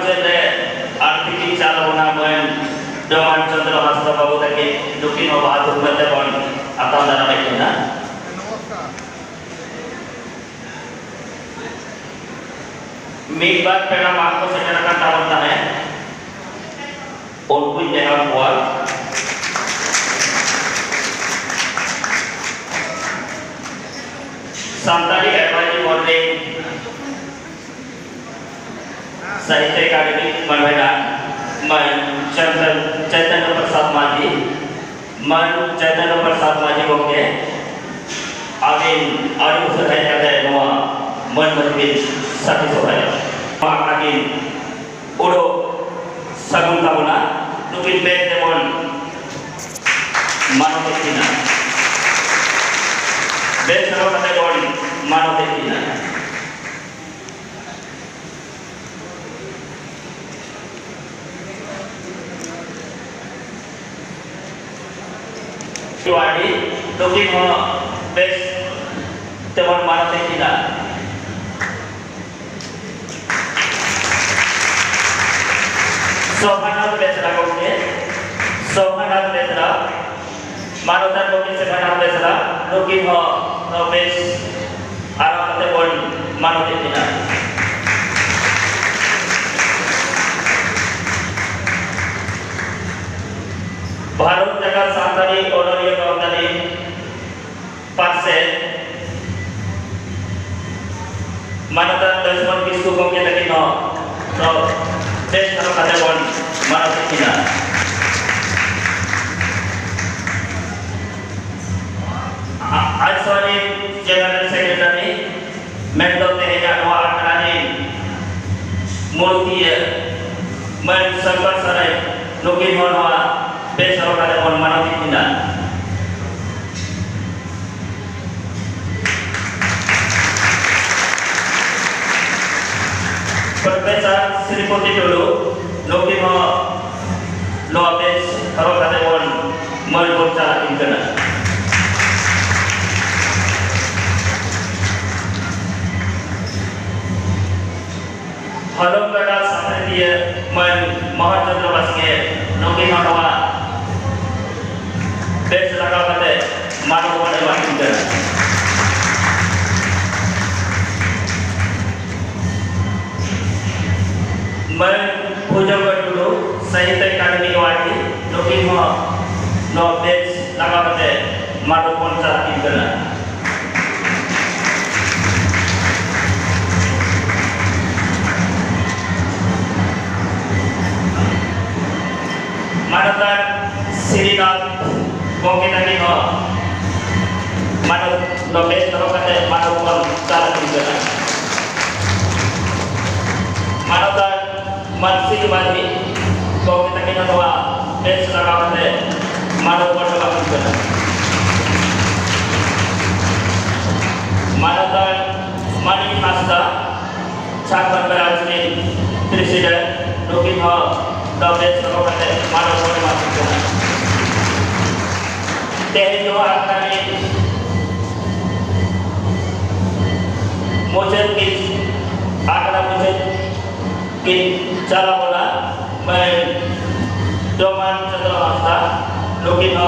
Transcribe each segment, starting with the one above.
ᱪᱮᱫᱨᱮ ᱟᱨᱛᱷᱤᱠ ᱪᱟᱞᱟᱣᱱᱟ ᱢᱟᱱ ᱰᱚᱢᱟᱱ ᱪᱚᱱᱫᱨᱚ ᱦᱟᱸᱥᱫᱟ ᱵᱟᱵᱩ ᱛᱟᱠᱤᱱ ᱱᱩᱠᱤᱱ ᱦᱚᱸ ᱵᱟᱦᱟ ᱫᱩᱜ ᱠᱟᱛᱮ ᱵᱚᱱ ᱟᱛᱟᱝ ᱫᱟᱨᱟᱢᱮᱫ ᱠᱤᱱᱟ ᱢᱤᱫ ᱵᱟᱨ ᱯᱮᱲᱟ ᱢᱟᱲᱟᱝ ᱠᱚ ᱥᱮᱴᱮर ᱟᱠᱟᱱ ᱛᱟᱵᱚᱱ ᱛᱟᱦᱮᱸ उनको नेहा हुआ सांताली एडवाइजरी बोर्ड ने साहित्य अकादमी मनवेना मन चैतन्य प्रसाद माझी को के आगे आरु सहाय करते नवा मन मनवी साथी सहाय आगे उड़ो सगुन ताबना नुकिन बे तेमन मानवतेना बे सरव कते बोन मानवतेना वाडी नुकिन हो बे तेमन मानवतेना सोहनाथ बेसरा गोके सोहनाथ बेसरा मानवता गोके से सोहनाथ बेसरा लोकी हो बेस आराम करते बोल मानवते दिना भारत जगत सांताली ओनोरियो गवर्नरी पासे मानवता दसमन किसको गोके लगी नो तो देश तरफ कते बोल मानवते दिना आज सोनी जनरल सेक्रेटरी मेंटोते है नवा आकरानी मूर्ति मन संकट सरे लोकी होनवा देश तरफ कते बोल मानवते दिना Profesor Sripoti dulu, loki mo loabes kalau kata orang melbocah internet. Halo kepada sampai dia Mahachandra Baske, loki mo nawa bes laka kata malu pada internet. मैं पूजा करूँ साहित्य अकादमी वाली लोकी हो नो बेस लगा बते मारो कौन सा तीन करना मानो तर श्रीनाथ कोके तकी हो मानो नो बेस लगा बते मारो कौन सा तीन करना मानो तर मनसी बाजी को kita kita doa bes lagawate manu ko lagawate kana manatan mani hasta chakar berajni presiden loki ho da bes lagawate manu ko lagawate kana tehi doa akani मुझे किस आकड़ा मुझे कि चला बोला मैं डोमान चंद्र हंसा लोकी न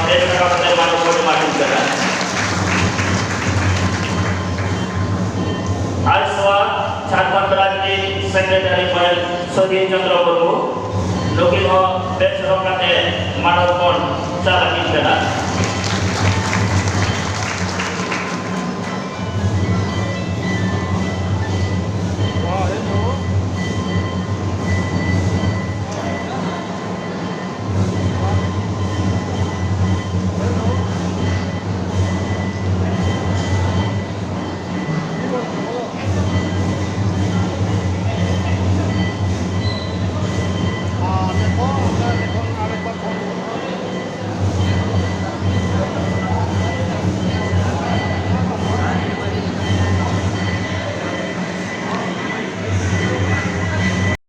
देश का पता मानो को मालूम करा आज सवा झारखंड राज्य सेक्रेटरी पर सतीश चंद्र मुर्मू लोकी न देश का पता मानो को चला करा